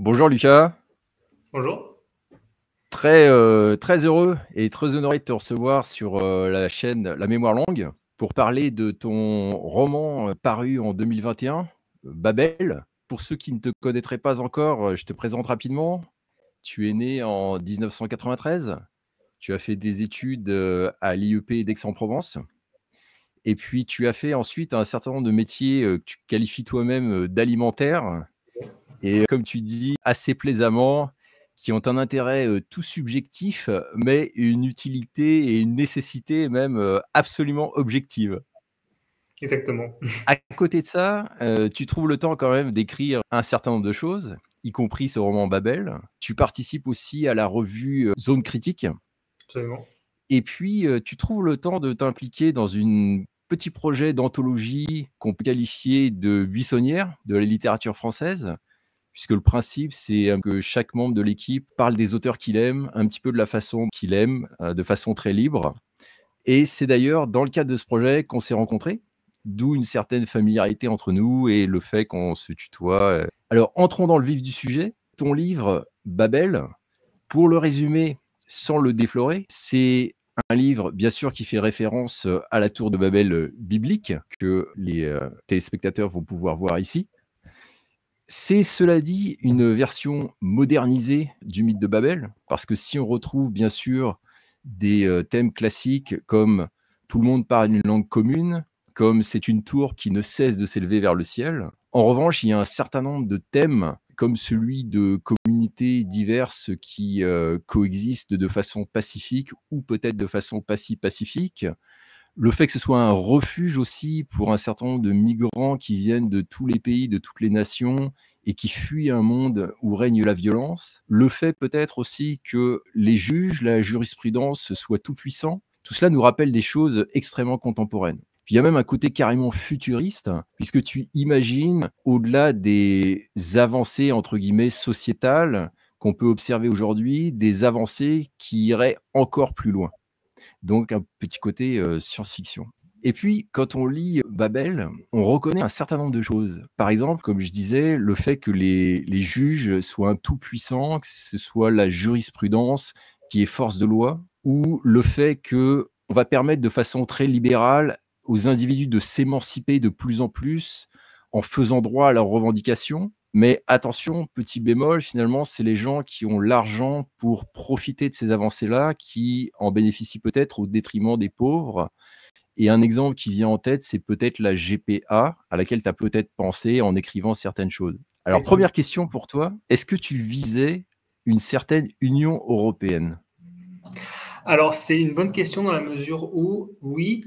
Bonjour Lucas, Bonjour. très heureux et très honoré de te recevoir sur, la chaîne La Mémoire longue pour parler de ton roman, paru en 2021, Babel. Pour ceux qui ne te connaîtraient pas encore, je te présente rapidement. Tu es né en 1993. Tu as fait des études, à l'IEP d'Aix-en-Provence et puis tu as fait ensuite un certain nombre de métiers, que tu qualifies toi-même, d'alimentaires. Et comme tu dis assez plaisamment, qui ont un intérêt, tout subjectif, mais une utilité et une nécessité même, absolument objective. Exactement. À côté de ça, tu trouves le temps quand même d'écrire un certain nombre de choses, y compris ce roman Babel. Tu participes aussi à la revue, Zone Critique Absolument. et puis, tu trouves le temps de t'impliquer dans un petit projet d'anthologie qu'on peut qualifier de buissonnière de la littérature française. Puisque le principe, c'est, que chaque membre de l'équipe parle des auteurs qu'il aime, un petit peu de la façon qu'il aime, de façon très libre et c'est d'ailleurs dans le cadre de ce projet qu'on s'est rencontrés, d'où une certaine familiarité entre nous et le fait qu'on se tutoie. Alors entrons dans le vif du sujet. Ton livre Babel, pour le résumer sans le déflorer, c'est un livre bien sûr qui fait référence, à la tour de Babel, biblique que les, téléspectateurs vont pouvoir voir ici. C'est, cela dit, une version modernisée du mythe de Babel, parce que si on retrouve bien sûr des, thèmes classiques comme tout le monde parle une langue commune, comme c'est une tour qui ne cesse de s'élever vers le ciel. En revanche, il y a un certain nombre de thèmes, comme celui de communautés diverses qui, coexistent de façon pacifique ou peut-être de façon pas si pacifique. Le fait que ce soit un refuge aussi pour un certain nombre de migrants qui viennent de tous les pays, de toutes les nations et qui fuient un monde où règne la violence. Le fait peut-être aussi que les juges, la jurisprudence soient tout-puissants. Tout cela nous rappelle des choses extrêmement contemporaines. Puis il y a même un côté carrément futuriste, puisque tu imagines, au-delà des avancées entre guillemets sociétales qu'on peut observer aujourd'hui, des avancées qui iraient encore plus loin. Donc un petit côté, science-fiction. Et puis, quand on lit Babel, on reconnaît un certain nombre de choses. Par exemple, comme je disais, le fait que les juges soient tout-puissants, que ce soit la jurisprudence qui est force de loi, ou le fait qu'on va permettre de façon très libérale aux individus de s'émanciper de plus en plus en faisant droit à leurs revendications. Mais attention, petit bémol, finalement, c'est les gens qui ont l'argent pour profiter de ces avancées-là qui en bénéficient peut-être au détriment des pauvres. Et un exemple qui vient en tête, c'est peut-être la GPA, à laquelle tu as peut-être pensé en écrivant certaines choses. Alors, Effectivement. première question pour toi, est-ce que tu visais une certaine Union européenne? Alors, c'est une bonne question dans la mesure où, oui,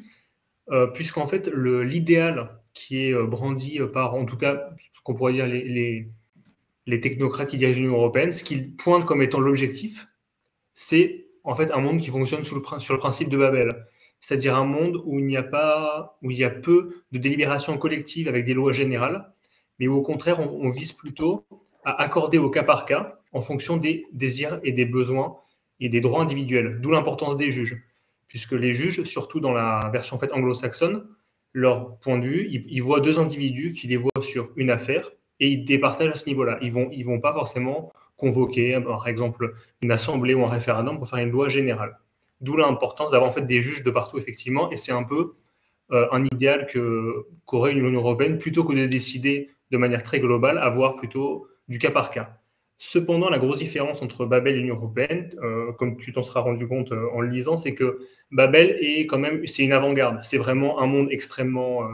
puisqu'en fait, l'idéal qui est brandi par, en tout cas, ce qu'on pourrait dire les technocrates qui dirigent l'Union européenne, ce qu'ils pointent comme étant l'objectif, c'est en fait un monde qui fonctionne sur le principe de Babel. C'est-à-dire un monde où où il y a peu de délibération collective avec des lois générales, mais où au contraire, on vise plutôt à accorder au cas par cas en fonction des désirs et des besoins et des droits individuels. D'où l'importance des juges. Puisque les juges, surtout dans la version faite anglo-saxonne, leur point de vue, ils voient deux individus qui les voient sur une affaire et ils départagent à ce niveau-là. Ils vont pas forcément convoquer, par exemple, une assemblée ou un référendum pour faire une loi générale. D'où l'importance d'avoir en fait des juges de partout, effectivement, et c'est un peu un idéal qu'aurait une Union européenne, plutôt que de décider de manière très globale, avoir plutôt du cas par cas. Cependant, la grosse différence entre Babel et l'Union européenne, comme tu t'en seras rendu compte en le lisant, c'est que Babel est quand même, c'est une avant-garde. C'est vraiment un monde extrêmement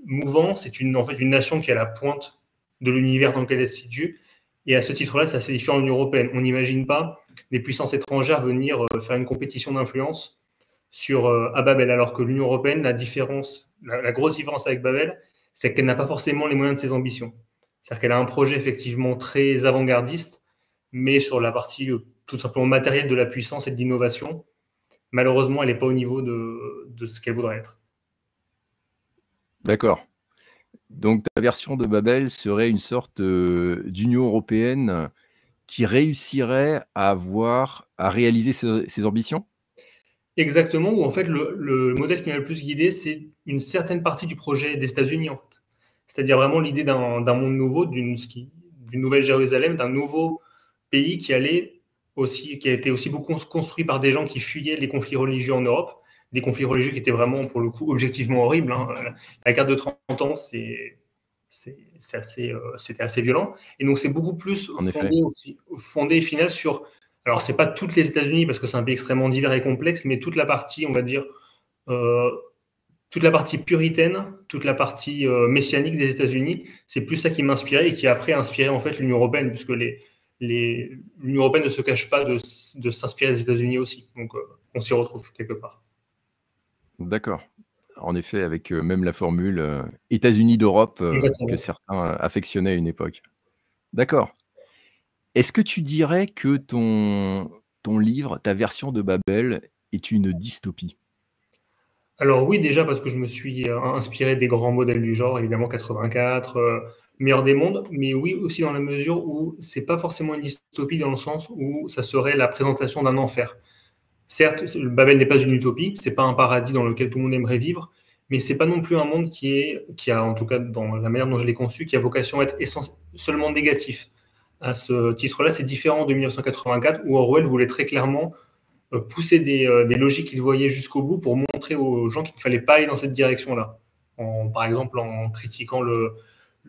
mouvant. C'est en fait une nation qui est à la pointe de l'univers dans lequel elle se situe. Et à ce titre-là, c'est assez différent de l'Union européenne. On n'imagine pas des puissances étrangères venir faire une compétition d'influence à Babel, alors que l'Union européenne, la grosse différence avec Babel, c'est qu'elle n'a pas forcément les moyens de ses ambitions. C'est-à-dire qu'elle a un projet effectivement très avant-gardiste, mais sur la partie tout simplement matérielle de la puissance et de l'innovation, malheureusement, elle n'est pas au niveau de ce qu'elle voudrait être. D'accord. Donc ta version de Babel serait une sorte, d'Union européenne qui réussirait à réaliser ses ambitions? Exactement, où en fait le modèle qui m'a le plus guidé, c'est une certaine partie du projet des États-Unis en fait. C'est-à-dire vraiment l'idée d'un monde nouveau, d'une d'une nouvelle Jérusalem, d'un nouveau pays qui a été aussi beaucoup construit par des gens qui fuyaient les conflits religieux en Europe, des conflits religieux qui étaient vraiment, pour le coup, objectivement horribles. Hein. La guerre de 30 ans, c'était assez violent. Et donc, c'est beaucoup plus fondé, au final, sur... Alors, c'est pas toutes les États-Unis, parce que c'est un pays extrêmement divers et complexe, mais toute la partie, on va dire, toute la partie puritaine, toute la partie messianique des États-Unis, c'est plus ça qui m'inspirait et qui après a inspiré en fait l'Union européenne, puisque l'Union européenne ne se cache pas de s'inspirer des États-Unis aussi. Donc, on s'y retrouve quelque part. D'accord. En effet, avec même la formule États-Unis d'Europe que certains affectionnaient à une époque. D'accord. Est-ce que tu dirais que ton livre, ta version de Babel, est une dystopie? Alors oui, déjà parce que je me suis inspiré des grands modèles du genre, évidemment 84, Meilleur des mondes, mais oui aussi dans la mesure où c'est pas forcément une dystopie dans le sens où ça serait la présentation d'un enfer. Certes, Babel n'est pas une utopie, c'est pas un paradis dans lequel tout le monde aimerait vivre, mais c'est pas non plus un monde qui a, en tout cas dans la manière dont je l'ai conçu, qui a vocation à être seulement négatif. À ce titre-là, c'est différent de 1984 où Orwell voulait très clairement pousser des logiques qu'il voyait jusqu'au bout pour montrer aux gens qu'il ne fallait pas aller dans cette direction-là. Par exemple, en critiquant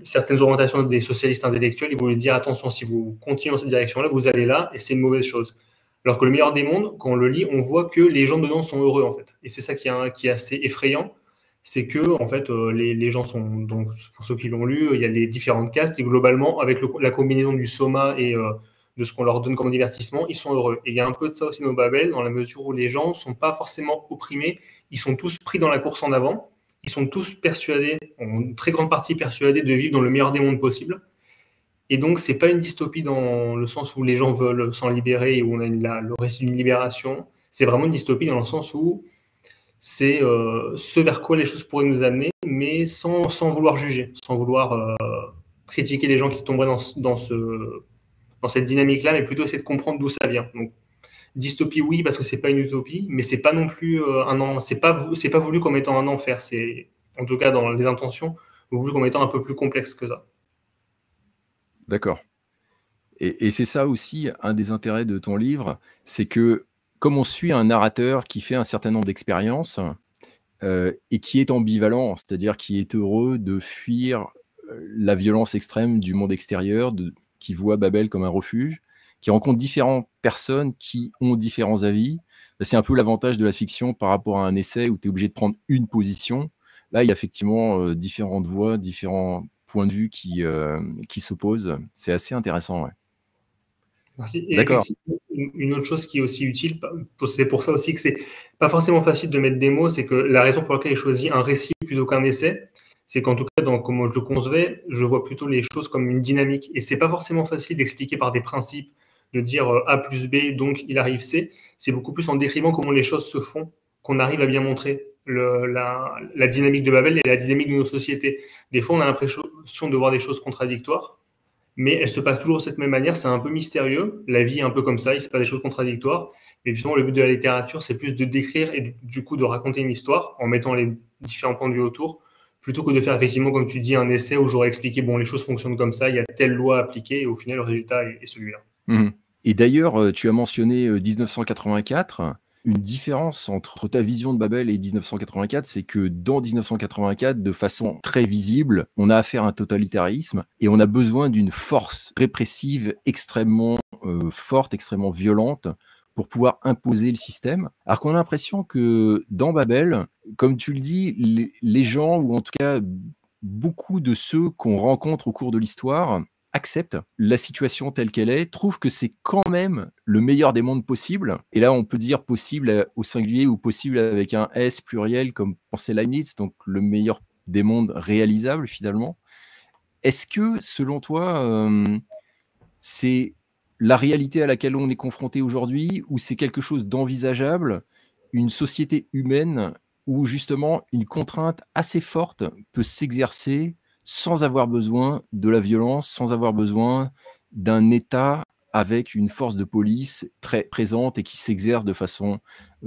certaines orientations des socialistes intellectuels, il voulait dire attention, si vous continuez dans cette direction-là, vous allez là et c'est une mauvaise chose. Alors que Le Meilleur des mondes, quand on le lit, on voit que les gens dedans sont heureux en fait. Et c'est ça qui est assez effrayant, c'est que en fait les gens sont, donc pour ceux qui l'ont lu, il y a les différentes castes et globalement avec la combinaison du soma et de ce qu'on leur donne comme divertissement, ils sont heureux. Et il y a un peu de ça aussi dans Babel, dans la mesure où les gens ne sont pas forcément opprimés, ils sont tous pris dans la course en avant, ils sont tous persuadés, en une très grande partie persuadés de vivre dans le meilleur des mondes possible. Et donc, c'est pas une dystopie dans le sens où les gens veulent s'en libérer et où on a le récit d'une libération. C'est vraiment une dystopie dans le sens où c'est ce vers quoi les choses pourraient nous amener, mais sans vouloir juger, sans vouloir critiquer les gens qui tomberaient dans cette dynamique-là, mais plutôt essayer de comprendre d'où ça vient. Donc, dystopie, oui, parce que c'est pas une utopie, mais c'est pas non plus c'est pas voulu comme étant un enfer. C'est, en tout cas, dans les intentions, voulu comme étant un peu plus complexe que ça. D'accord. Et c'est ça aussi un des intérêts de ton livre, c'est que comme on suit un narrateur qui fait un certain nombre d'expériences et qui est ambivalent, c'est-à-dire qui est heureux de fuir la violence extrême du monde extérieur, qui voit Babel comme un refuge, qui rencontre différentes personnes qui ont différents avis. C'est un peu l'avantage de la fiction par rapport à un essai où tu es obligé de prendre une position. Là, il y a effectivement différentes voix, différents points de vue qui s'opposent. C'est assez intéressant, ouais. Merci. Et D'accord. effectivement, une autre chose qui est aussi utile, c'est pour ça aussi que c'est pas forcément facile de mettre des mots, c'est que la raison pour laquelle j'ai choisi un récit plutôt qu'un essai, c'est qu'en tout cas, dans comment je le concevais, je vois plutôt les choses comme une dynamique. Et c'est pas forcément facile d'expliquer par des principes, de dire A plus B, donc il arrive C. C'est beaucoup plus en décrivant comment les choses se font qu'on arrive à bien montrer la dynamique de Babel et la dynamique de nos sociétés. Des fois, on a l'impression de voir des choses contradictoires, mais elle se passe toujours de cette même manière, c'est un peu mystérieux, la vie est un peu comme ça, il se passe des choses contradictoires, mais justement le but de la littérature, c'est plus de décrire et du coup de raconter une histoire en mettant les différents points de vue autour, plutôt que de faire effectivement, comme tu dis, un essai où j'aurais expliqué, bon, les choses fonctionnent comme ça, il y a telle loi appliquée, et au final, le résultat est celui-là. Mmh. Et d'ailleurs, tu as mentionné 1984. Une différence entre ta vision de Babel et 1984, c'est que dans 1984, de façon très visible, on a affaire à un totalitarisme et on a besoin d'une force répressive extrêmement forte, extrêmement violente pour pouvoir imposer le système. Alors qu'on a l'impression que dans Babel, comme tu le dis, les gens, ou en tout cas beaucoup de ceux qu'on rencontre au cours de l'histoire, accepte la situation telle qu'elle est, trouve que c'est quand même le meilleur des mondes possibles. Et là, on peut dire possible au singulier ou possible avec un S pluriel, comme pensait Leibniz, donc le meilleur des mondes réalisables finalement. Est-ce que, selon toi, c'est la réalité à laquelle on est confronté aujourd'hui, ou c'est quelque chose d'envisageable, une société humaine où justement une contrainte assez forte peut s'exercer sans avoir besoin de la violence, sans avoir besoin d'un État avec une force de police très présente et qui s'exerce de façon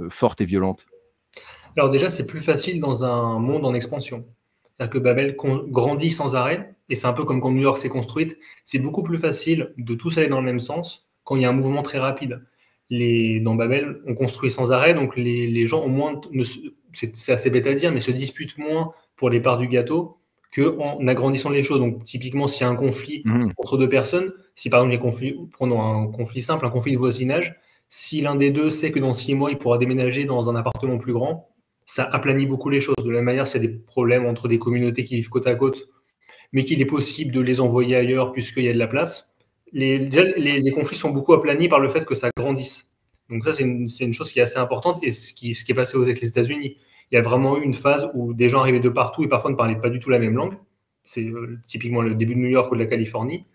forte et violente? Alors déjà, c'est plus facile dans un monde en expansion. C'est-à-dire que Babel grandit sans arrêt, et c'est un peu comme quand New York s'est construite. C'est beaucoup plus facile de tous aller dans le même sens quand il y a un mouvement très rapide. Dans Babel, on construit sans arrêt, donc les gens au moins, c'est assez bête à dire, mais se disputent moins pour les parts du gâteau qu'en agrandissant les choses. Donc typiquement, s'il y a un conflit entre deux personnes, si par exemple prenons un conflit simple, un conflit de voisinage, si l'un des deux sait que dans 6 mois, il pourra déménager dans un appartement plus grand, ça aplanit beaucoup les choses. De la même manière, s'il y a des problèmes entre des communautés qui vivent côte à côte, mais qu'il est possible de les envoyer ailleurs puisqu'il y a de la place, les conflits sont beaucoup aplanis par le fait que ça grandisse. Donc ça, c'est une chose qui est assez importante, et ce qui est passé avec les États-Unis. Il y a vraiment eu une phase où des gens arrivaient de partout et parfois ne parlaient pas du tout la même langue. C'est typiquement le début de New York ou de la Californie.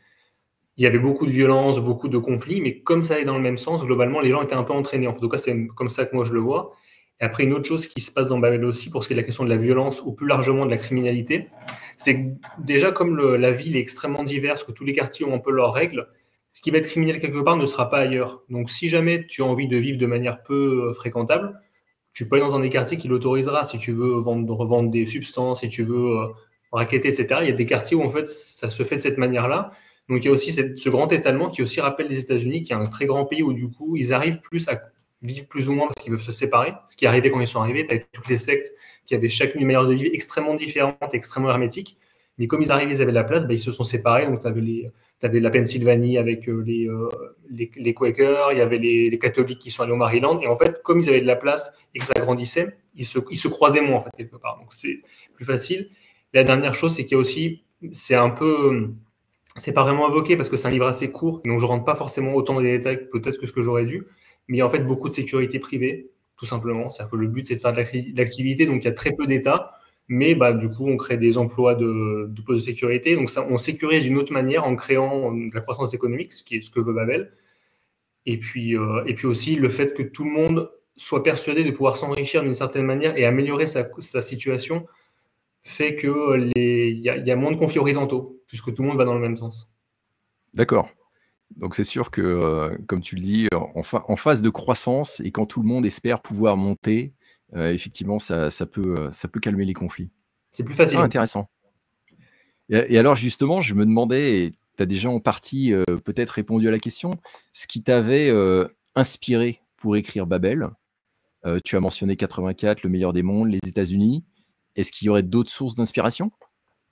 Il y avait beaucoup de violence, beaucoup de conflits, mais comme ça allait dans le même sens, globalement, les gens étaient un peu entraînés. En tout cas, c'est comme ça que moi je le vois. Et après, une autre chose qui se passe dans Babel aussi, pour ce qui est de la question de la violence ou plus largement de la criminalité, c'est que déjà, comme la ville est extrêmement diverse, que tous les quartiers ont un peu leurs règles, ce qui va être criminel quelque part ne sera pas ailleurs. Donc, si jamais tu as envie de vivre de manière peu fréquentable, tu peux aller dans un des quartiers qui l'autorisera. Si tu veux revendre des substances, si tu veux racketter, etc., il y a des quartiers où en fait ça se fait de cette manière-là. Donc il y a aussi ce grand étalement qui aussi rappelle les États-Unis, qui est un très grand pays où du coup ils arrivent plus à vivre plus ou moins parce qu'ils peuvent se séparer. Ce qui est arrivé quand ils sont arrivés, avec toutes les sectes qui avaient chacune une manière de vivre extrêmement différente, extrêmement hermétique. Mais comme ils arrivaient, ils avaient la place, ils se sont séparés. Donc tu avais la Pennsylvanie avec les Quakers, il y avait les catholiques qui sont allés au Maryland. Et en fait, comme ils avaient de la place et que ça grandissait, ils se croisaient moins en fait quelque part. Donc c'est plus facile. La dernière chose, c'est qu'il y a aussi, c'est pas vraiment évoqué parce que c'est un livre assez court, donc je rentre pas forcément autant dans les détails peut-être que ce que j'aurais dû, mais il y a en fait beaucoup de sécurité privée, tout simplement. C'est-à-dire que le but, c'est de faire de l'activité, donc il y a très peu d'État, mais du coup, on crée des emplois de postes de sécurité. Donc ça, on sécurise d'une autre manière en créant de la croissance économique, ce qui est ce que veut Babel. Et puis aussi le fait que tout le monde soit persuadé de pouvoir s'enrichir d'une certaine manière et améliorer sa situation fait qu'il y a moins de conflits horizontaux, puisque tout le monde va dans le même sens. D'accord. Donc c'est sûr que, comme tu le dis, en phase de croissance et quand tout le monde espère pouvoir monter, effectivement ça peut calmer les conflits. C'est plus facile. Ah, intéressant. Et alors justement, je me demandais, et tu as déjà en partie, peut-être répondu à la question, ce qui t'avait, inspiré pour écrire Babel. Tu as mentionné 84, Le meilleur des mondes, les États-Unis. Est-ce qu'il y aurait d'autres sources d'inspiration?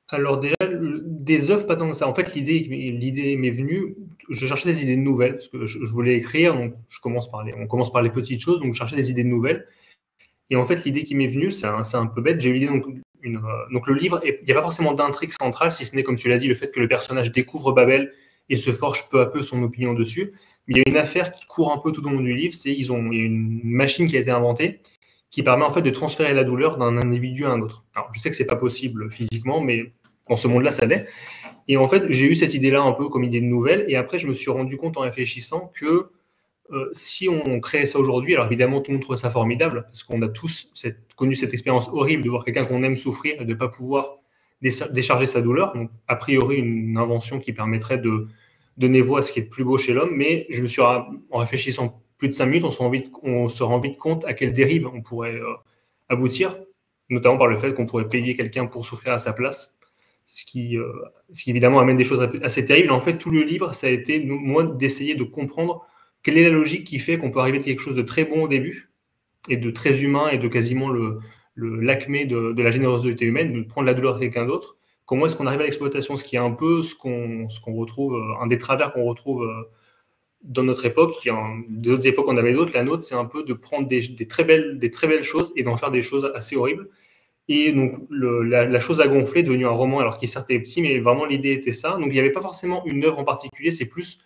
Alors déjà, des œuvres, pas tant que ça. En fait, l'idée m'est venue, je cherchais des idées nouvelles, parce que je voulais écrire, donc on commence par les petites choses, donc je cherchais des idées nouvelles. Et en fait, l'idée qui m'est venue, c'est un peu bête, j'ai eu l'idée, donc le livre, il n'y a pas forcément d'intrigue centrale, si ce n'est, comme tu l'as dit, le fait que le personnage découvre Babel et se forge peu à peu son opinion dessus. Mais il y a une affaire qui court un peu tout au long du livre, il y a une machine qui a été inventée, qui permet en fait de transférer la douleur d'un individu à un autre. Alors, je sais que c'est pas possible physiquement, mais dans ce monde-là, ça l'est. Et en fait, j'ai eu cette idée-là un peu comme idée de nouvelle, et après, je me suis rendu compte en réfléchissant que si on créait ça aujourd'hui, alors évidemment, tout le monde trouve ça formidable, parce qu'on a tous connu cette expérience horrible de voir quelqu'un qu'on aime souffrir et de ne pas pouvoir décharger sa douleur. Donc, a priori, une invention qui permettrait de donner voix à ce qui est de plus beau chez l'homme, mais je me suis, en réfléchissant plus de 5 minutes, on se rend vite compte à quelle dérive on pourrait aboutir, notamment par le fait qu'on pourrait payer quelqu'un pour souffrir à sa place, ce qui évidemment amène des choses assez terribles. En fait, tout le livre, ça a été, moi, d'essayer de comprendre quelle est la logique qui fait qu'on peut arriver à quelque chose de très bon au début et de très humain et de quasiment l'acmé de la générosité humaine, de prendre la douleur de quelqu'un d'autre. Comment est-ce qu'on arrive à l'exploitation, ce qui est un peu ce qu'on retrouve, un des travers qu'on retrouve dans notre époque. D'autres époques, on avait d'autres. La nôtre, c'est un peu de prendre des très belles choses et d'en faire des choses assez horribles. Et donc, la chose a gonflé, est devenue un roman, alors qu'il certes est petit, mais vraiment l'idée était ça. Donc, il n'y avait pas forcément une œuvre en particulier, c'est plus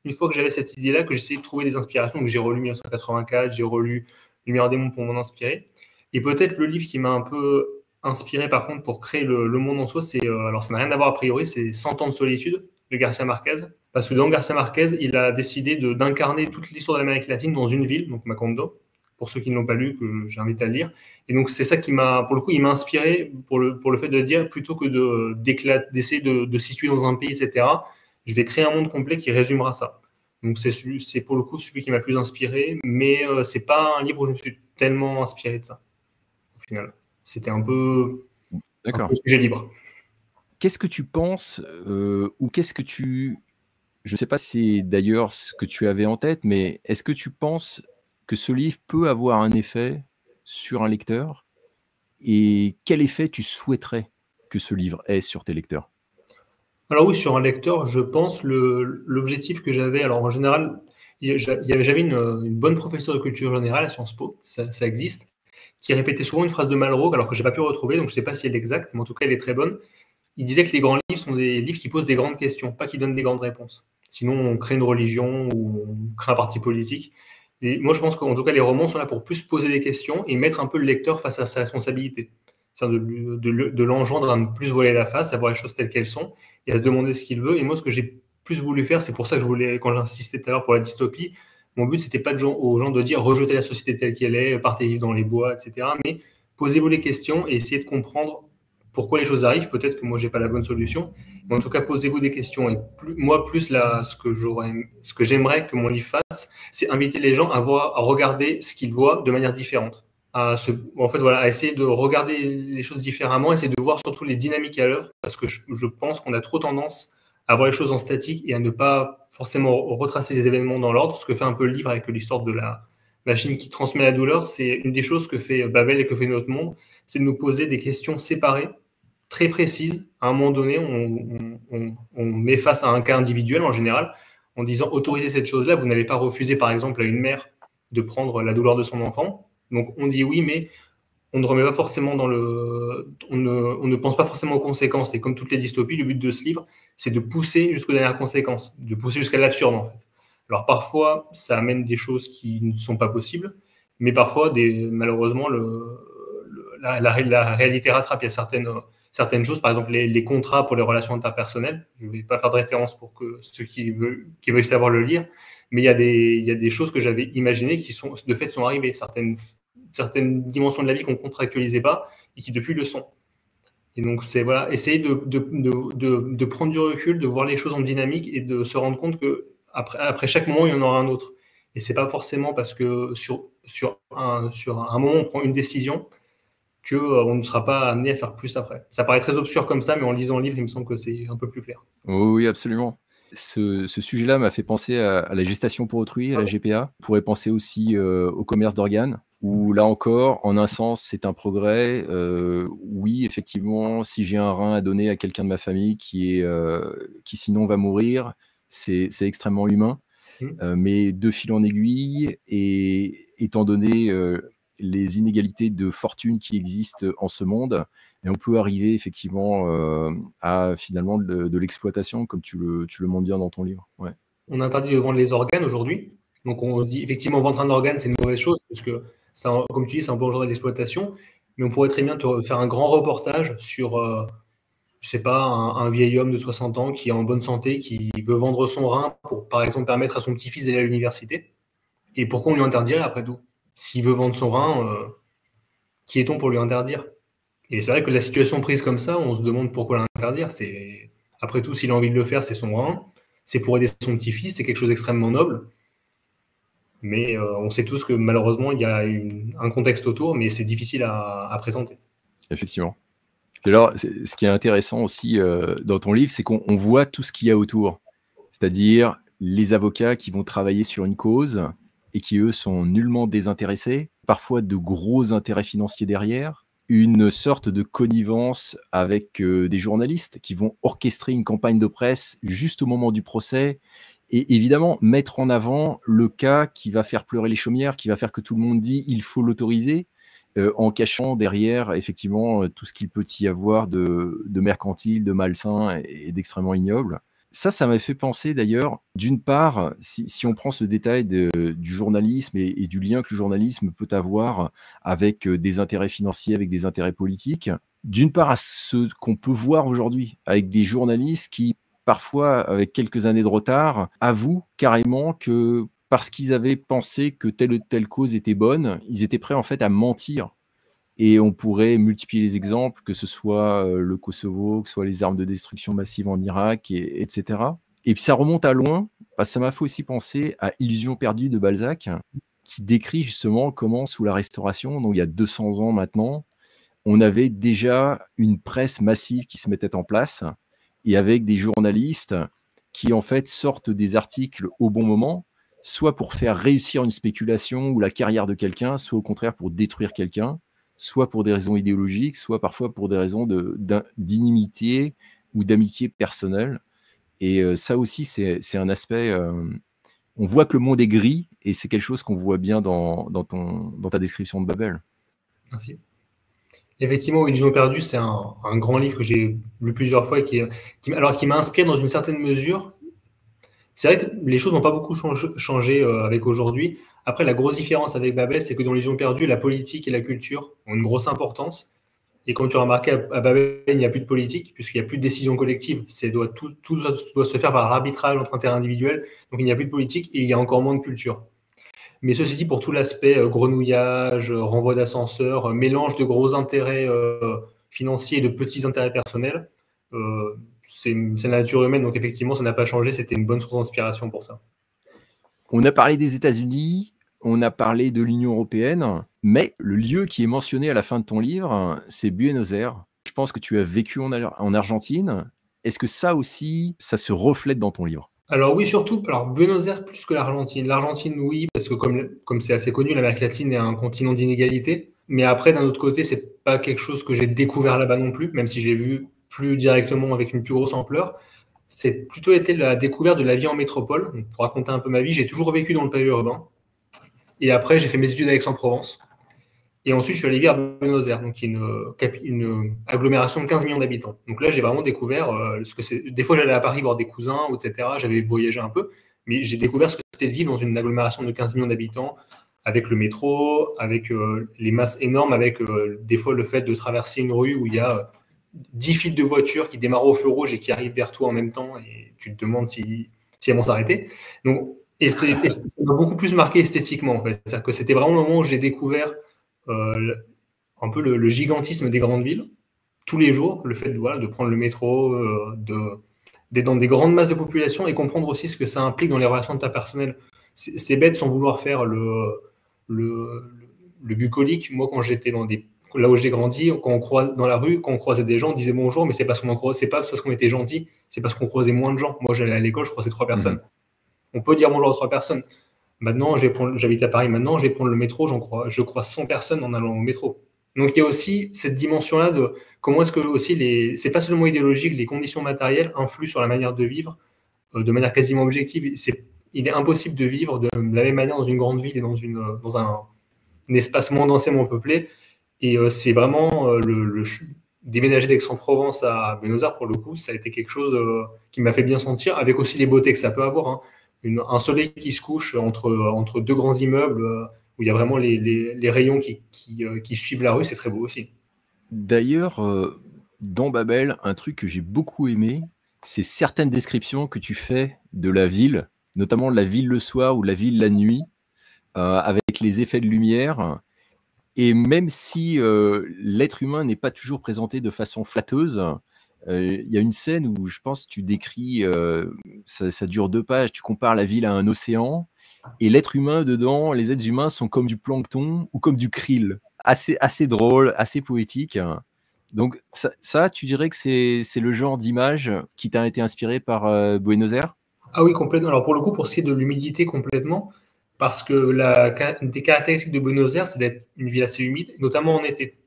une fois que j'avais cette idée-là que j'essayais de trouver des inspirations. Donc, j'ai relu 1984, j'ai relu Lumière des mondes pour m'en inspirer. Et peut-être le livre qui m'a un peu inspiré, par contre, pour créer le monde en soi, alors ça n'a rien à voir a priori, c'est 100 ans de solitude de Garcia Marquez. Parce que dans Garcia Marquez, il a décidé d'incarner toute l'histoire de l'Amérique latine dans une ville, donc Macondo, pour ceux qui ne l'ont pas lu, que j'invite à le lire. Et donc, c'est ça pour le coup, il m'a inspiré pour le fait de dire, plutôt que d'essayer de situer dans un pays, etc., je vais créer un monde complet qui résumera ça. Donc, c'est pour le coup celui qui m'a plus inspiré, mais c'est pas un livre où je me suis tellement inspiré de ça, au final. C'était un peu un D'accord. peu sujet libre. Qu'est-ce que tu penses, ou qu'est-ce que tu je ne sais pas si c'est d'ailleurs ce que tu avais en tête, mais est-ce que tu penses que ce livre peut avoir un effet sur un lecteur? Et quel effet tu souhaiterais que ce livre ait sur tes lecteurs? Alors oui, sur un lecteur, je pense l'objectif que j'avais, alors en général, j'avais une bonne professeure de culture générale à Sciences Po, ça existe, qui répétait souvent une phrase de Malraux, alors que j'ai pas pu retrouver, donc je sais pas si elle est exacte, mais en tout cas elle est très bonne. Il disait que les grands livres sont des livres qui posent des grandes questions, pas qui donnent des grandes réponses. Sinon, on crée une religion ou on crée un parti politique. Et moi, je pense qu'en tout cas, les romans sont là pour plus poser des questions et mettre un peu le lecteur face à sa responsabilité. C'est-à-dire de l'engendrer à ne plus se voiler la face, à voir les choses telles qu'elles sont et à se demander ce qu'il veut. Et moi, ce que j'ai plus voulu faire, c'est pour ça que je voulais, quand j'insistais tout à l'heure pour la dystopie, mon but, c'était pas aux gens de dire rejetez la société telle qu'elle est, partez vivre dans les bois, etc. Mais posez-vous les questions et essayez de comprendre pourquoi les choses arrivent. Peut-être que moi, j'ai pas la bonne solution. Mais en tout cas, posez-vous des questions. Et plus là, ce que j'aimerais que mon livre fasse, c'est inviter les gens à regarder ce qu'ils voient de manière différente. En fait, voilà, à essayer de regarder les choses différemment, essayer de voir surtout les dynamiques à l'œuvre, parce que je pense qu'on a trop tendance à voir les choses en statique et à ne pas forcément retracer les événements dans l'ordre, ce que fait un peu le livre avec l'histoire de la machine qui transmet la douleur. C'est une des choses que fait Babel et que fait notre monde, c'est de nous poser des questions séparées, très précises. À un moment donné, on met face à un cas individuel en général, en disant autorisez cette chose-là, vous n'allez pas refuser par exemple à une mère de prendre la douleur de son enfant. Donc on dit oui, mais on ne remet pas forcément on ne pense pas forcément aux conséquences. Et comme toutes les dystopies, le but de ce livre, c'est de pousser jusqu'aux dernières conséquences, de pousser jusqu'à l'absurde en fait. Alors parfois, ça amène des choses qui ne sont pas possibles, mais parfois, malheureusement, la réalité rattrape. Il y a certaines choses, par exemple les contrats pour les relations interpersonnelles. Je ne vais pas faire de référence pour que ceux qui veulent savoir le lire, mais il y a des choses que j'avais imaginées qui de fait sont arrivées. Certaines dimensions de la vie qu'on ne contractualisait pas et qui depuis le sont. Et donc, c'est voilà, essayer de prendre du recul, de voir les choses en dynamique et de se rendre compte que après chaque moment, il y en aura un autre. Et c'est pas forcément parce que sur un moment, on prend une décision qu'on ne sera pas amené à faire plus après. Ça paraît très obscur comme ça, mais en lisant le livre, il me semble que c'est un peu plus clair. Oui, oui, absolument. Ce sujet-là m'a fait penser à la gestation pour autrui, à la GPA. On pourrait penser aussi, au commerce d'organes, où là encore, en un sens, c'est un progrès. Oui, effectivement, si j'ai un rein à donner à quelqu'un de ma famille qui sinon va mourir, c'est extrêmement humain. Mais de fil en aiguille et étant donné, les inégalités de fortune qui existent en ce monde et on peut arriver effectivement, à finalement de l'exploitation comme tu le montres bien dans ton livre. Ouais. On interdit de vendre les organes aujourd'hui. Donc on se dit effectivement vendre un organe c'est une mauvaise chose parce que ça, comme tu dis, c'est un peu genre d'exploitation. Mais on pourrait très bien faire un grand reportage sur, je sais pas, un vieil homme de 60 ans qui est en bonne santé, qui veut vendre son rein pour, par exemple, permettre à son petit-fils d'aller à l'université. Et pourquoi on lui interdirait après tout? S'il veut vendre son rein, qui est-on pour lui interdire? Et c'est vrai que la situation prise comme ça, on se demande pourquoi l'interdire. Après tout, s'il a envie de le faire, c'est son rein, c'est pour aider son petit-fils, c'est quelque chose d'extrêmement noble. Mais on sait tous que malheureusement, il y a un contexte autour, mais c'est difficile à présenter. Effectivement. Et alors, ce qui est intéressant aussi, dans ton livre, c'est qu'on voit tout ce qu'il y a autour. C'est-à-dire les avocats qui vont travailler sur une cause et qui, eux, sont nullement désintéressés, parfois de gros intérêts financiers derrière, une sorte de connivence avec, des journalistes qui vont orchestrer une campagne de presse juste au moment du procès et évidemment mettre en avant le cas qui va faire pleurer les chaumières, qui va faire que tout le monde dit: «Il faut l'autoriser», en cachant derrière effectivement, tout ce qu'il peut y avoir de mercantile, de malsain et d'extrêmement ignoble. Ça m'a fait penser d'ailleurs, d'une part, si on prend ce détail du journalisme et du lien que le journalisme peut avoir avec, des intérêts financiers, avec des intérêts politiques, d'une part à ce qu'on peut voir aujourd'hui avec des journalistes qui, parfois, avec quelques années de retard, avouent carrément que parce qu'ils avaient pensé que telle ou telle cause était bonne, ils étaient prêts en fait à mentir. Et on pourrait multiplier les exemples, que ce soit, le Kosovo, que ce soit les armes de destruction massive en Irak et et puis ça remonte à loin, parce que ça m'a fait aussi penser à Illusions perdues de Balzac, qui décrit justement comment sous la Restauration, donc il y a 200 ans maintenant, on avait déjà une presse massive qui se mettait en place et avec des journalistes qui, en fait, sortent des articles au bon moment, soit pour faire réussir une spéculation ou la carrière de quelqu'un, soit au contraire pour détruire quelqu'un, soit pour des raisons idéologiques, soit parfois pour des raisons d'inimitié ou d'amitié personnelle. Et ça aussi, c'est un aspect. On voit que le monde est gris et c'est quelque chose qu'on voit bien dans ta description de Babel. Merci. Effectivement, Illusion perdue, c'est un grand livre que j'ai lu plusieurs fois et qui m'a inspiré dans une certaine mesure. C'est vrai que les choses n'ont pas beaucoup changé avec aujourd'hui. Après, la grosse différence avec Babel, c'est que dans Illusion perdue, la politique et la culture ont une grosse importance. Et comme tu as remarqué, à Babel, il n'y a plus de politique, puisqu'il n'y a plus de décision collective. Tout doit se faire par arbitrage entre interindividuels. Donc il n'y a plus de politique et il y a encore moins de culture. Mais ceci dit, pour tout l'aspect grenouillage, renvoi d'ascenseur, mélange de gros intérêts financiers et de petits intérêts personnels, c'est la nature humaine, donc effectivement, ça n'a pas changé. C'était une bonne source d'inspiration pour ça. On a parlé des États-Unis, on a parlé de l'Union européenne, mais le lieu qui est mentionné à la fin de ton livre, c'est Buenos Aires. Je pense que tu as vécu en Argentine. Est-ce que ça aussi, ça se reflète dans ton livre? Alors oui, surtout, alors Buenos Aires plus que l'Argentine. L'Argentine, oui, parce que comme c'est assez connu, l'Amérique latine est un continent d'inégalité. Mais après, d'un autre côté, c'est pas quelque chose que j'ai découvert là-bas non plus, même si j'ai vu plus directement avec une plus grosse ampleur. C'est plutôt été la découverte de la vie en métropole. Donc, pour raconter un peu ma vie, j'ai toujours vécu dans le périurbain. Et après, j'ai fait mes études à Aix-en-Provence. Et ensuite, je suis allé vivre à Buenos Aires, donc qui est une agglomération de 15 millions d'habitants. Donc là, j'ai vraiment découvert ce que c'est. Des fois, j'allais à Paris voir des cousins, etc. J'avais voyagé un peu, mais j'ai découvert ce que c'était de vivre dans une agglomération de 15 millions d'habitants, avec le métro, avec les masses énormes, avec des fois le fait de traverser une rue où il y a 10 files de voitures qui démarrent au feu rouge et qui arrivent vers toi en même temps, et tu te demandes si elles vont s'arrêter. Donc, ça m'a beaucoup plus marqué esthétiquement, en fait. C'est-à-dire que c'était vraiment le moment où j'ai découvert un peu le gigantisme des grandes villes, tous les jours, le fait de prendre le métro, d'être dans des grandes masses de population et comprendre aussi ce que ça implique dans les relations interpersonnelles. C'est bête sans vouloir faire le bucolique. Moi, quand j'étais là où j'ai grandi, quand on croise dans la rue, quand on croisait des gens, on disait bonjour, mais c'est pas parce qu'on était gentil, c'est parce qu'on croisait moins de gens. Moi, j'allais à l'école, je croisais 3 personnes. On peut dire bonjour à 3 personnes. Maintenant, j'habite à Paris maintenant, je vais prendre le métro, je croise 100 personnes en allant au métro. Donc il y a aussi cette dimension-là de comment est-ce que aussi c'est pas seulement idéologique, les conditions matérielles influent sur la manière de vivre de manière quasiment objective. Il est impossible de vivre de la même manière dans une grande ville et dans un espace moins densément peuplé. Et c'est vraiment déménager d'Aix-en-Provence à Buenos Aires, pour le coup, ça a été quelque chose qui m'a fait bien sentir, avec aussi les beautés que ça peut avoir. Hein. Un soleil qui se couche entre 2 grands immeubles où il y a vraiment les rayons qui suivent la rue, c'est très beau aussi. D'ailleurs, dans Babel, un truc que j'ai beaucoup aimé, c'est certaines descriptions que tu fais de la ville, notamment la ville le soir ou la ville la nuit, avec les effets de lumière. Et même si l'être humain n'est pas toujours présenté de façon flatteuse, il y a une scène où je pense tu décris, ça dure 2 pages, tu compares la ville à un océan et l'être humain dedans, les êtres humains sont comme du plancton ou comme du krill. Assez drôle, assez poétique. Donc ça tu dirais que c'est le genre d'image qui t'a été inspiré par Buenos Aires? Ah oui, complètement. Alors pour le coup, pour ce qui est de l'humidité, complètement, parce que une des caractéristiques de Buenos Aires, c'est d'être une ville assez humide, notamment en été.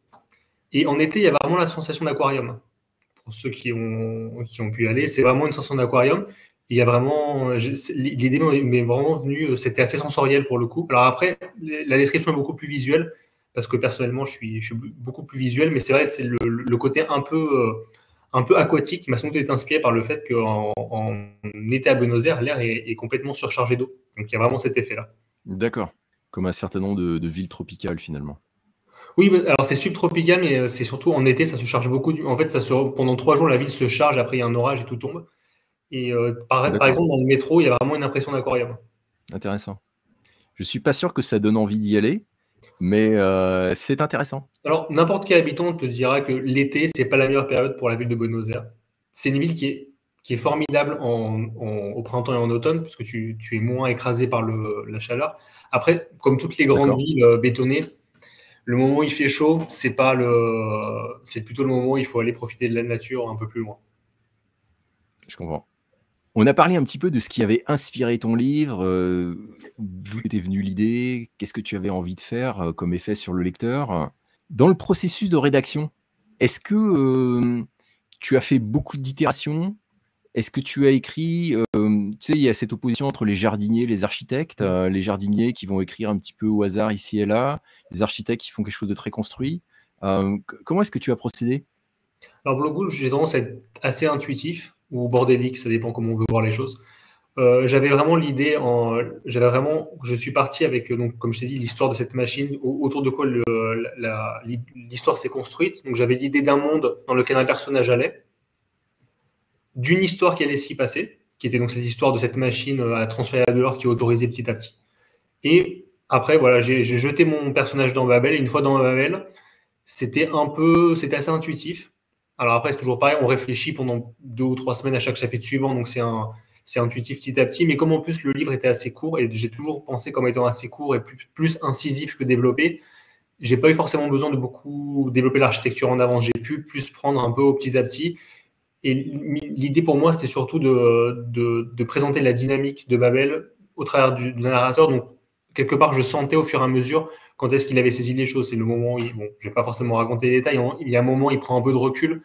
Et en été, il y a vraiment la sensation d'aquarium. Pour ceux qui ont pu y aller, c'est vraiment une sensation d'aquarium. Il y a vraiment, l'idée m'est vraiment venue, c'était assez sensoriel pour le coup. Alors après, la description est beaucoup plus visuelle, parce que personnellement, je suis beaucoup plus visuel, mais c'est vrai, c'est le côté un peu aquatique qui m'a sans doute été inspiré par le fait qu'en été à Buenos Aires, l'air est complètement surchargé d'eau. Donc il y a vraiment cet effet-là. D'accord, comme un certain nombre de villes tropicales finalement. Oui, alors c'est subtropical, mais c'est surtout en été, ça se charge beaucoup. En fait, pendant 3 jours, la ville se charge, après il y a un orage et tout tombe. Et par exemple, dans le métro, il y a vraiment une impression d'aquarium. Intéressant. Je suis pas sûr que ça donne envie d'y aller, mais c'est intéressant. Alors, n'importe quel habitant te dira que l'été, c'est pas la meilleure période pour la ville de Buenos Aires. C'est une ville qui est formidable au printemps et en automne, puisque tu es moins écrasé par la chaleur. Après, comme toutes les grandes villes bétonnées, le moment où il fait chaud, c'est plutôt le moment où il faut aller profiter de la nature un peu plus loin. Je comprends. On a parlé un petit peu de ce qui avait inspiré ton livre, d'où était venue l'idée, qu'est-ce que tu avais envie de faire, comme effet sur le lecteur. Dans le processus de rédaction, est-ce que, tu as fait beaucoup d'itérations? Est-ce que tu as écrit, tu sais, il y a cette opposition entre les jardiniers et les architectes, les jardiniers qui vont écrire un petit peu au hasard ici et là, les architectes qui font quelque chose de très construit. Comment est-ce que tu as procédé? Alors pour le coup, j'ai tendance à être assez intuitif ou bordélique, ça dépend comment on veut voir les choses. J'avais vraiment je suis parti avec, donc, comme je t'ai dit, l'histoire de cette machine, autour de quoi l'histoire s'est construite. Donc j'avais l'idée d'un monde dans lequel un personnage allait, d'une histoire qui allait s'y passer, qui était donc cette histoire de cette machine à transférer la douleur qui est autorisée petit à petit. Et après, voilà, j'ai jeté mon personnage dans Babel, et une fois dans Babel, c'était assez intuitif. Alors après, c'est toujours pareil, on réfléchit pendant 2 ou 3 semaines à chaque chapitre suivant, donc c'est intuitif petit à petit. Mais comme en plus le livre était assez court, et j'ai toujours pensé comme étant assez court et plus incisif que développé, j'ai pas eu forcément besoin de beaucoup développer l'architecture en avance. J'ai pu plus prendre un peu au petit à petit. Et l'idée pour moi, c'était surtout de présenter la dynamique de Babel au travers du narrateur. Donc, quelque part, je sentais au fur et à mesure quand est-ce qu'il avait saisi les choses. C'est le moment où, bon, je ne vais pas forcément raconter les détails, il y a un moment où il prend un peu de recul.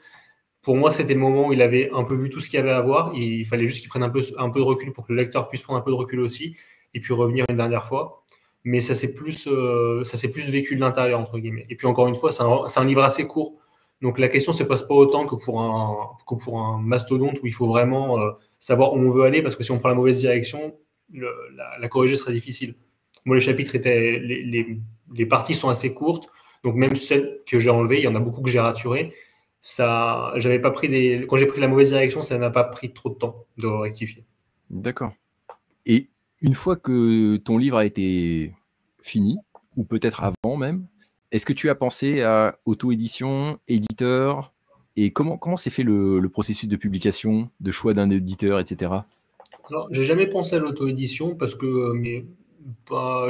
Pour moi, c'était le moment où il avait un peu vu tout ce qu'il y avait à voir. Il fallait juste qu'il prenne un peu de recul pour que le lecteur puisse prendre un peu de recul aussi, et puis revenir une dernière fois. Mais ça s'est plus vécu de l'intérieur, entre guillemets. Et puis encore une fois, c'est un livre assez court. Donc la question ne se pose pas autant que pour un mastodonte où il faut vraiment savoir où on veut aller, parce que si on prend la mauvaise direction, la corriger serait difficile. Moi, les chapitres les parties sont assez courtes, donc même celles que j'ai enlevées, il y en a beaucoup que j'ai raturées. Quand j'ai pris la mauvaise direction, ça n'a pas pris trop de temps de rectifier. D'accord. Et une fois que ton livre a été fini, ou peut-être avant même, est-ce que tu as pensé à auto-édition, éditeur? Et comment s'est fait le processus de publication, de choix d'un éditeur, et cetera? Alors, j'ai jamais pensé à l'auto-édition parce que,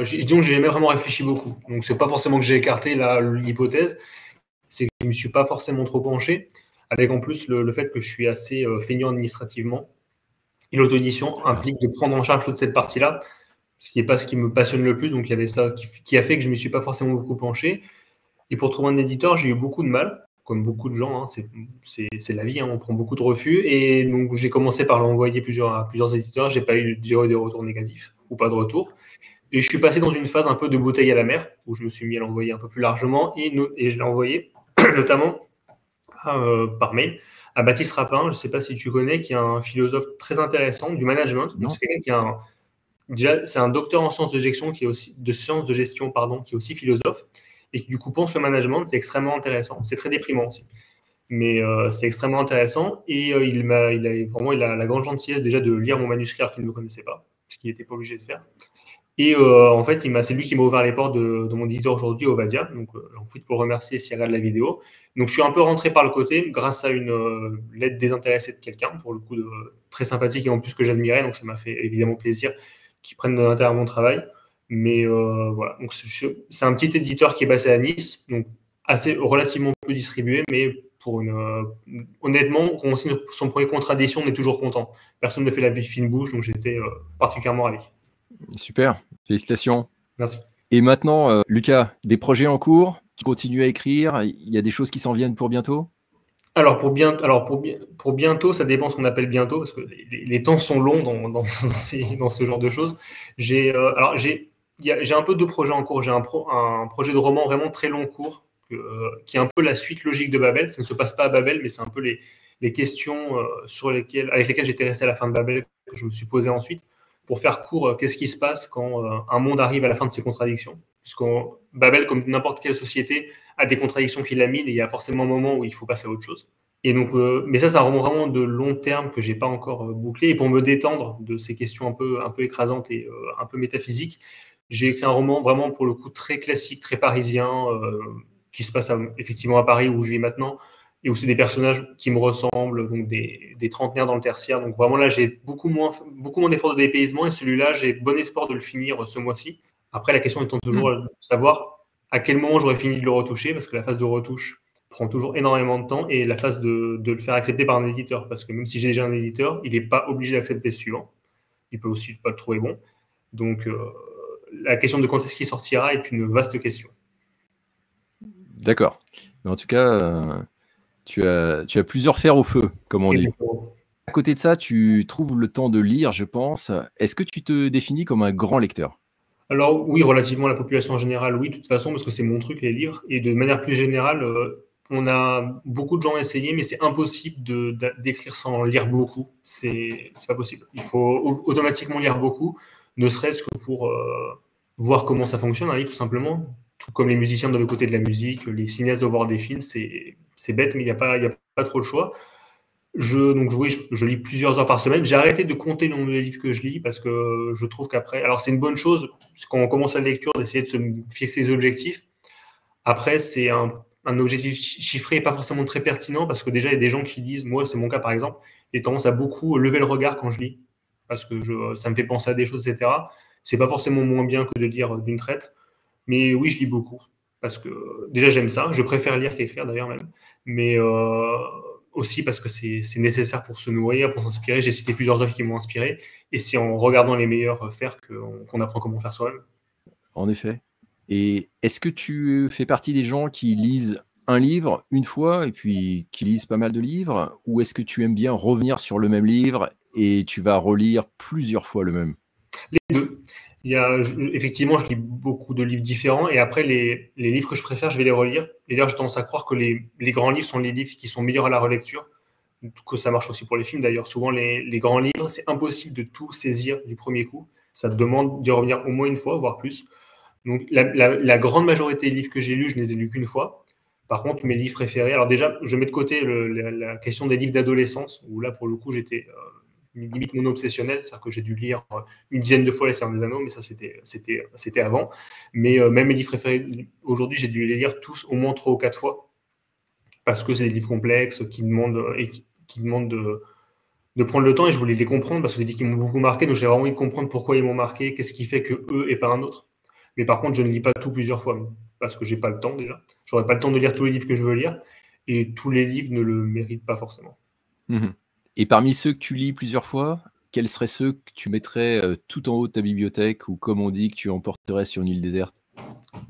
disons que j'ai jamais vraiment réfléchi beaucoup. Donc, c'est pas forcément que j'ai écarté l'hypothèse, c'est que je me suis pas forcément trop penché, avec en plus le fait que je suis assez feignant administrativement. Et l'auto-édition implique de prendre en charge toute cette partie-là, ce qui n'est pas ce qui me passionne le plus. Donc, il y avait ça qui a fait que je ne me suis pas forcément beaucoup penché. Et pour trouver un éditeur, j'ai eu beaucoup de mal, comme beaucoup de gens. Hein, c'est la vie, hein, on prend beaucoup de refus. Et donc, j'ai commencé par l'envoyer à plusieurs éditeurs. J'ai eu des retours négatifs ou pas de retour. Et je suis passé dans une phase un peu de bouteille à la mer, où je me suis mis à l'envoyer un peu plus largement. Et je l'ai envoyé notamment par mail à Baptiste Rapin, je ne sais pas si tu connais, qui est un philosophe très intéressant du management. Donc, c'est quelqu'un qui a déjà, c'est un docteur en sciences de gestion qui est aussi qui est aussi philosophe et qui du coup pense le management. C'est extrêmement intéressant. C'est très déprimant aussi, mais c'est extrêmement intéressant. Et il a la grande gentillesse déjà de lire mon manuscrit alors qu'il ne me connaissait pas, ce qu'il n'était pas obligé de faire. Et en fait, c'est lui qui m'a ouvert les portes de mon éditeur aujourd'hui, Ovadia. Donc, j'en profite pour le remercier s'il regarde la vidéo. Donc, je suis un peu rentré par le côté grâce à une lettre désintéressée de quelqu'un, pour le coup, très sympathique et en plus que j'admirais. Donc, ça m'a fait évidemment plaisir qu'ils prennent de l'intérêt à mon travail. Mais voilà. Donc, c'est un petit éditeur qui est basé à Nice, donc relativement peu distribué, mais honnêtement, quand on signe son premier contrat d'édition, on est toujours content. Personne ne fait la fine bouche, donc j'étais particulièrement ravi. Super, félicitations. Merci. Et maintenant, Lucas, des projets en cours? Tu continues à écrire? Il y a des choses qui s'en viennent pour bientôt? Alors pour bientôt, ça dépend ce qu'on appelle bientôt, parce que les temps sont longs dans ce genre de choses. J'ai un peu de projets en cours. J'ai un projet de roman vraiment très long cours, qui est un peu la suite logique de Babel. Ça ne se passe pas à Babel, mais c'est un peu les questions avec lesquelles j'étais resté à la fin de Babel, que je me suis posé ensuite. Pour faire court, qu'est-ce qui se passe quand un monde arrive à la fin de ses contradictions? Puisque Babel, comme n'importe quelle société, a des contradictions qui la minent et il y a forcément un moment où il faut passer à autre chose. Et donc, mais ça remonte vraiment de long terme que j'ai pas encore bouclé. Et pour me détendre de ces questions un peu écrasantes et un peu métaphysiques, j'ai écrit un roman vraiment pour le coup très classique, très parisien, qui se passe effectivement à Paris où je vis maintenant et où c'est des personnages qui me ressemblent, donc des trentenaires dans le tertiaire. Donc vraiment là, j'ai beaucoup moins d'efforts de dépaysement et celui-là, j'ai bon espoir de le finir ce mois-ci. Après, la question étant toujours de savoir à quel moment j'aurais fini de le retoucher, parce que la phase de retouche prend toujours énormément de temps, et la phase de le faire accepter par un éditeur, parce que même si j'ai déjà un éditeur, il n'est pas obligé d'accepter le suivant. Il peut aussi pas le trouver bon. Donc, la question de quand est-ce qu'il sortira est une vaste question. D'accord. Mais en tout cas, tu as plusieurs fers au feu, comme on dit. Exactement. À côté de ça, tu trouves le temps de lire, je pense. Est-ce que tu te définis comme un grand lecteur? Alors oui, relativement à la population en général, oui, de toute façon, parce que c'est mon truc, les livres. Et de manière plus générale, on a beaucoup de gens essayé, mais c'est impossible d'écrire sans lire beaucoup. C'est pas possible. Il faut automatiquement lire beaucoup, ne serait-ce que pour voir comment ça fonctionne, un livre, tout simplement. Tout comme les musiciens doivent écouter de la musique, les cinéastes doivent voir des films, c'est bête, mais il n'y a pas trop le choix. Donc oui, je lis plusieurs heures par semaine. J'ai arrêté de compter le nombre de livres que je lis parce que je trouve qu'après, alors c'est une bonne chose, quand on commence la lecture, d'essayer de se fixer des objectifs. Après, c'est un objectif chiffré et pas forcément très pertinent parce que déjà, il y a des gens qui disent, moi, c'est mon cas par exemple, j'ai tendance à beaucoup lever le regard quand je lis parce que ça me fait penser à des choses, etc. C'est pas forcément moins bien que de lire d'une traite, mais oui, je lis beaucoup parce que déjà, j'aime ça. Je préfère lire qu'écrire d'ailleurs même, mais aussi parce que c'est nécessaire pour se nourrir, pour s'inspirer. J'ai cité plusieurs œuvres qui m'ont inspiré, et c'est en regardant les meilleurs faire qu'on apprend comment faire soi-même. En effet. Et est-ce que tu fais partie des gens qui lisent un livre une fois et puis qui lisent pas mal de livres? Ou est-ce que tu aimes bien revenir sur le même livre et tu vas relire plusieurs fois le même? Les deux. Effectivement, je lis beaucoup de livres différents, et après, les livres que je préfère, je vais les relire. Et d'ailleurs, j'ai tendance à croire que les grands livres sont les livres qui sont meilleurs à la relecture, que ça marche aussi pour les films d'ailleurs. Souvent, les grands livres, c'est impossible de tout saisir du premier coup. Ça te demande d'y revenir au moins une fois, voire plus. Donc, la grande majorité des livres que j'ai lus, je ne les ai lus qu'une fois. Par contre, mes livres préférés, alors déjà, je mets de côté la question des livres d'adolescence, où là, pour le coup, j'étais limite mono-obsessionnel, c'est-à-dire que j'ai dû lire une dizaine de fois Les Seigneurs des Anneaux, mais ça, c'était avant. Mais même mes livres préférés, aujourd'hui, j'ai dû les lire tous au moins 3 ou 4 fois, parce que c'est des livres complexes qui demandent, qui demandent de prendre le temps, et je voulais les comprendre, parce que c'est des livres qui m'ont beaucoup marqué, donc j'ai vraiment envie de comprendre pourquoi ils m'ont marqué, qu'est-ce qui fait que eux et pas un autre. Mais par contre, je ne lis pas tout plusieurs fois, parce que j'ai pas le temps déjà. J'aurais pas le temps de lire tous les livres que je veux lire, et tous les livres ne le méritent pas forcément. Mmh. Et parmi ceux que tu lis plusieurs fois, quels seraient ceux que tu mettrais, tout en haut de ta bibliothèque ou comme on dit, que tu emporterais sur une île déserte?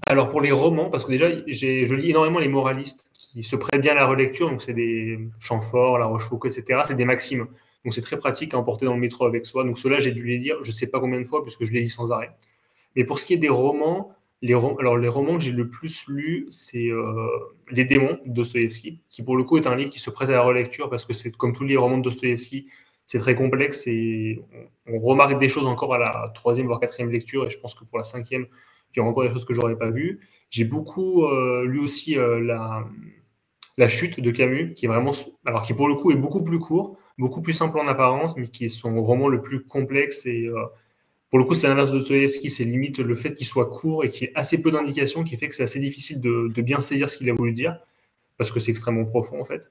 Alors pour les romans, parce que déjà, je lis énormément les moralistes qui se prêtent bien à la relecture, donc c'est des Chamfort, La Rochefoucauld, etc. C'est des maximes. Donc c'est très pratique à emporter dans le métro avec soi. Donc ceux-là, j'ai dû les lire, je ne sais pas combien de fois, puisque je les lis sans arrêt. Mais pour ce qui est des romans, alors les romans que j'ai le plus lus, c'est Les Démons de Dostoïevski, qui pour le coup est un livre qui se prête à la relecture, parce que c'est comme tous les romans de Dostoïevski, c'est très complexe, et on remarque des choses encore à la troisième voire quatrième lecture, et je pense que pour la cinquième, il y aura encore des choses que j'aurais pas vues. J'ai beaucoup lu aussi la Chute de Camus, qui est vraiment, alors qui pour le coup est beaucoup plus court, beaucoup plus simple en apparence, mais qui est son roman le plus complexe. Et pour le coup, c'est l'inverse de Dostoïevski, c'est limite le fait qu'il soit court et qu'il y ait assez peu d'indications qui fait que c'est assez difficile de bien saisir ce qu'il a voulu dire, parce que c'est extrêmement profond en fait.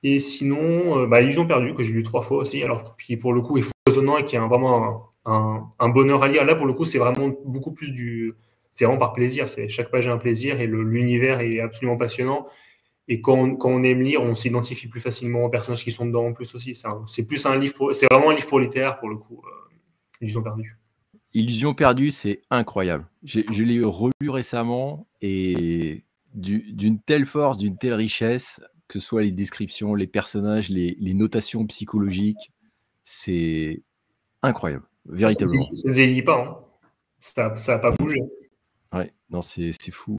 Et sinon, Illusion perdue, que j'ai lu 3 fois aussi, alors qui pour le coup est foisonnant et qui est vraiment un bonheur à lire. Là, pour le coup, c'est vraiment beaucoup plus c'est vraiment par plaisir. Chaque page est un plaisir, et l'univers est absolument passionnant. Et quand on aime lire, on s'identifie plus facilement aux personnages qui sont dedans en plus aussi. C'est plus un livre, c'est vraiment un livre pour littéraire pour le coup. Illusion perdue. Illusion perdue, c'est incroyable. Je l'ai relu récemment et d'une telle force, d'une telle richesse, que ce soit les descriptions, les personnages, les notations psychologiques, c'est incroyable, véritablement. Ça ne vieillit pas, hein. Ça n'a pas bougé. Ouais, non, c'est fou.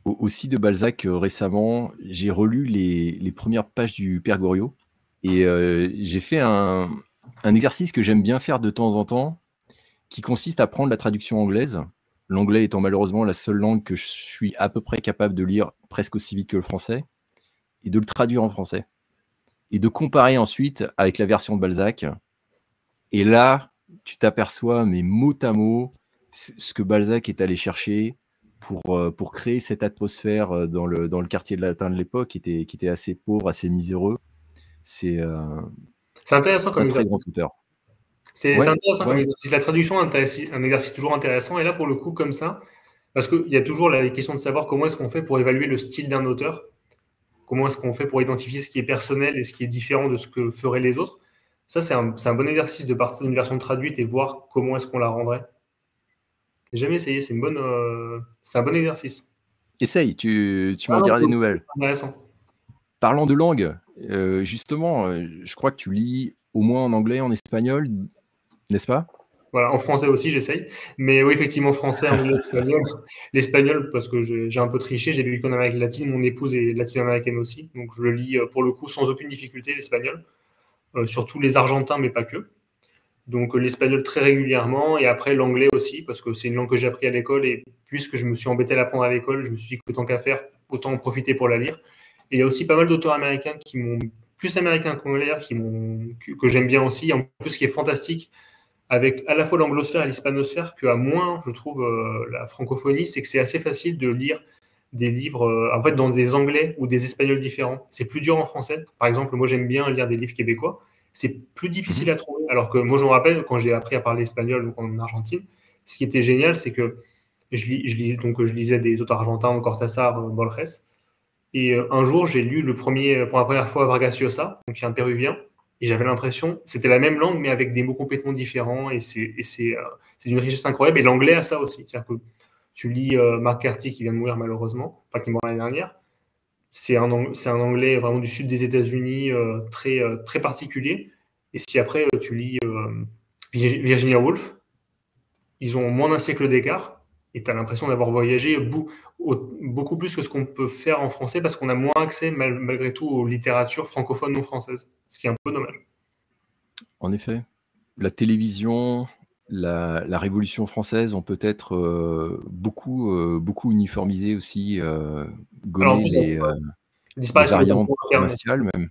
Aussi de Balzac, récemment, j'ai relu les premières pages du Père Goriot et j'ai fait un exercice que j'aime bien faire de temps en temps, qui consiste à prendre la traduction anglaise, l'anglais étant malheureusement la seule langue que je suis à peu près capable de lire presque aussi vite que le français, et de le traduire en français. Et de comparer ensuite avec la version de Balzac. Et là, tu t'aperçois, mais mot à mot, ce que Balzac est allé chercher pour créer cette atmosphère dans le quartier de latin de l'époque, qui était assez pauvre, assez miséreux. C'est intéressant comme un très exercice. grand auteur. C'est Ouais, intéressant comme ouais. exercice. La traduction est un exercice toujours intéressant. Et là, pour le coup, comme ça, Parce qu'il y a toujours la question de savoir comment est-ce qu'on fait pour évaluer le style d'un auteur, comment est-ce qu'on fait pour identifier ce qui est personnel et ce qui est différent de ce que feraient les autres. Ça, c'est un bon exercice de partir d'une version traduite et voir comment est-ce qu'on la rendrait. J'ai jamais essayé, c'est un bon exercice. Essaye, tu Ah m'en non, diras des nouvelles. c'est intéressant. Parlant de langue, justement, je crois que tu lis au moins en anglais, en espagnol, n'est-ce pas? Voilà, en français aussi, j'essaye. Mais oui, effectivement, français, anglais, espagnol. L'espagnol, parce que j'ai un peu triché, j'ai vécu en Amérique latine, mon épouse est latino-américaine aussi, donc je le lis pour le coup sans aucune difficulté, l'espagnol. Surtout les Argentins, mais pas que. Donc l'espagnol très régulièrement, et après l'anglais aussi, parce que c'est une langue que j'ai appris à l'école, et puisque je me suis embêté à l'apprendre à l'école, je me suis dit que tant qu'à faire, autant en profiter pour la lire. Et il y a aussi pas mal d'auteurs américains qui m'ont, plus américains qu'anglais, que j'aime bien aussi. En plus, ce qui est fantastique, avec à la fois l'anglosphère et l'hispanosphère, qu'à moins, je trouve, la francophonie, c'est que c'est assez facile de lire des livres en fait dans des anglais ou des espagnols différents. C'est plus dur en français. Par exemple, moi j'aime bien lire des livres québécois. C'est plus difficile Mmh. à trouver. Alors que moi je me rappelle quand j'ai appris à parler espagnol donc en Argentine, ce qui était génial, c'est que je lisais des auteurs argentins, Cortázar, Borges. Et un jour, j'ai lu pour la première fois Vargas Llosa, donc qui est un péruvien, et j'avais l'impression, c'était la même langue, mais avec des mots complètement différents, et c'est d'une richesse incroyable. Et l'anglais a ça aussi. C'est-à-dire que tu lis Mark Carty, qui vient de mourir malheureusement, enfin qui est mort l'année dernière, c'est un anglais vraiment du sud des États-Unis, très particulier. Et si après, tu lis Virginia Woolf, ils ont moins d'un siècle d'écart, et tu as l'impression d'avoir voyagé beaucoup plus que ce qu'on peut faire en français, parce qu'on a moins accès malgré tout aux littératures francophones non françaises, ce qui est un peu dommage. En effet, la télévision, la Révolution française ont peut-être, beaucoup uniformisé aussi, Alors en gommé plus, les disparition des variantes tampons internes. raciales même.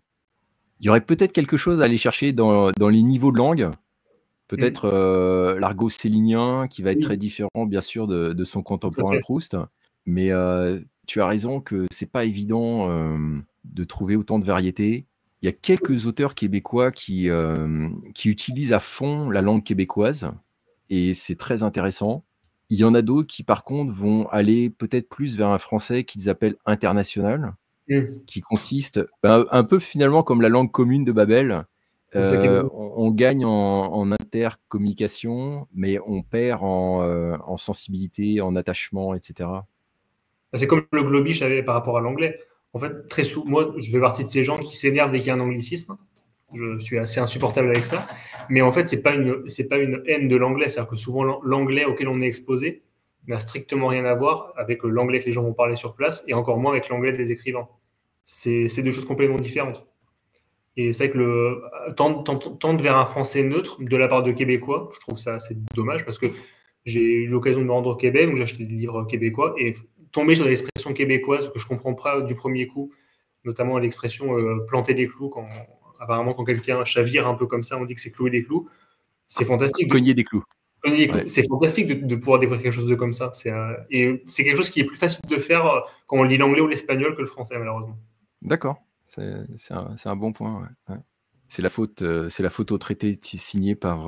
Il y aurait peut-être quelque chose à aller chercher dans les niveaux de langue, Mm. peut-être, l'argot sélinien qui va être très Oui, différent bien sûr de son tout à contemporain fait. Proust. Mais, tu as raison que c'est pas évident, de trouver autant de variétés. Il y a quelques auteurs québécois qui utilisent à fond la langue québécoise et c'est très intéressant. Il y en a d'autres qui par contre vont aller peut-être plus vers un français qu'ils appellent international, Mm. qui consiste, un peu finalement comme la langue commune de Babel. C'est ça qui est dommage. On gagne en intercommunication, mais on perd en sensibilité, en attachement et cetera. C'est comme le globish par rapport à l'anglais. En fait, très souvent, moi, je fais partie de ces gens qui s'énervent dès qu'il y a un anglicisme. Je suis assez insupportable avec ça. Mais en fait, c'est pas une haine de l'anglais. C'est-à-dire que souvent, l'anglais auquel on est exposé n'a strictement rien à voir avec l'anglais que les gens vont parler sur place, et encore moins avec l'anglais des écrivains. C'est deux choses complètement différentes. Et c'est vrai que tendre vers un français neutre de la part de Québécois, je trouve ça assez dommage, parce que j'ai eu l'occasion de me rendre au Québec, donc j'ai acheté des livres québécois, et tomber sur des expressions québécoises que je comprends pas du premier coup, notamment l'expression planter des clous, apparemment quand quelqu'un chavire un peu comme ça, on dit que c'est clouer des clous. C'est fantastique. Cogner des clous. Ouais, C'est fantastique de pouvoir découvrir quelque chose de comme ça. Et c'est quelque chose qui est plus facile de faire quand on lit l'anglais ou l'espagnol que le français, malheureusement. d'accord. C'est un bon point, ouais, ouais. C'est la faute au traité signé par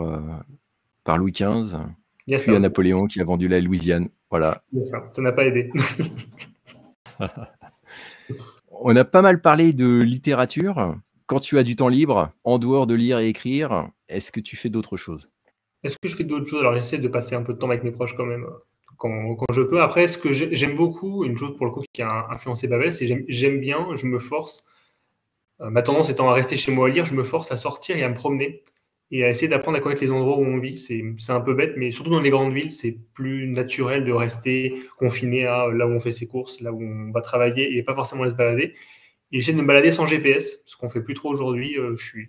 Louis XV, Il y a puis ça à aussi. Napoléon qui a vendu la Louisiane. Voilà. Il y a ça. Ça n'a pas aidé. On a pas mal parlé de littérature. Quand tu as du temps libre, en dehors de lire et écrire, est-ce que tu fais d'autres choses? Est-ce que je fais d'autres choses? Alors, j'essaie de passer un peu de temps avec mes proches quand même, quand je peux. Après, ce que j'aime beaucoup, une chose pour le coup qui a influencé Babel, c'est j'aime bien, je me force, ma tendance étant à rester chez moi à lire, je me force à sortir et à me promener et à essayer d'apprendre à connaître les endroits où on vit. C'est un peu bête, mais surtout dans les grandes villes, c'est plus naturel de rester confiné à là où on fait ses courses, là où on va travailler, et pas forcément aller se balader. Et j'essaie de me balader sans GPS, ce qu'on fait plus trop aujourd'hui.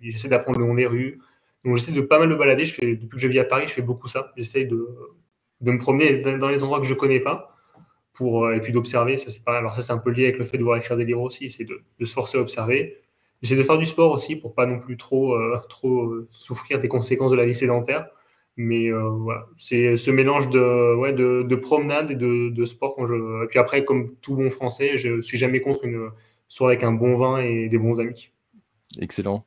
J'essaie d'apprendre le nom des rues. Donc j'essaie de pas mal me balader. Depuis que je vis à Paris, je fais beaucoup ça. J'essaie de me promener dans les endroits que je connais pas, et puis d'observer. Ça, c'est pas, alors ça, c'est un peu lié avec le fait de voir écrire des livres aussi. C'est de se forcer à observer. J'essaie de faire du sport aussi pour pas non plus trop souffrir des conséquences de la vie sédentaire. Mais voilà, c'est ce mélange de promenade et de sport. Et puis après, comme tout bon français, je suis jamais contre une soirée avec un bon vin et des bons amis. Excellent.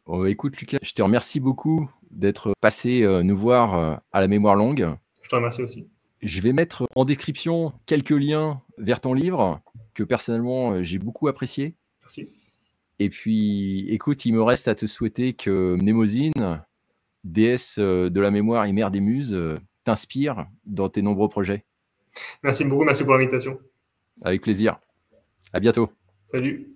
Oh, écoute Lucas, je te remercie beaucoup d'être passé, nous voir, à la mémoire longue. Je te remercie aussi. Je vais mettre en description quelques liens vers ton livre que personnellement, j'ai beaucoup apprécié. Merci. Et puis, écoute, il me reste à te souhaiter que Mnemosyne, déesse, de la mémoire et mère des muses, t'inspire dans tes nombreux projets. Merci beaucoup, merci pour l'invitation. Avec plaisir. À bientôt. Salut.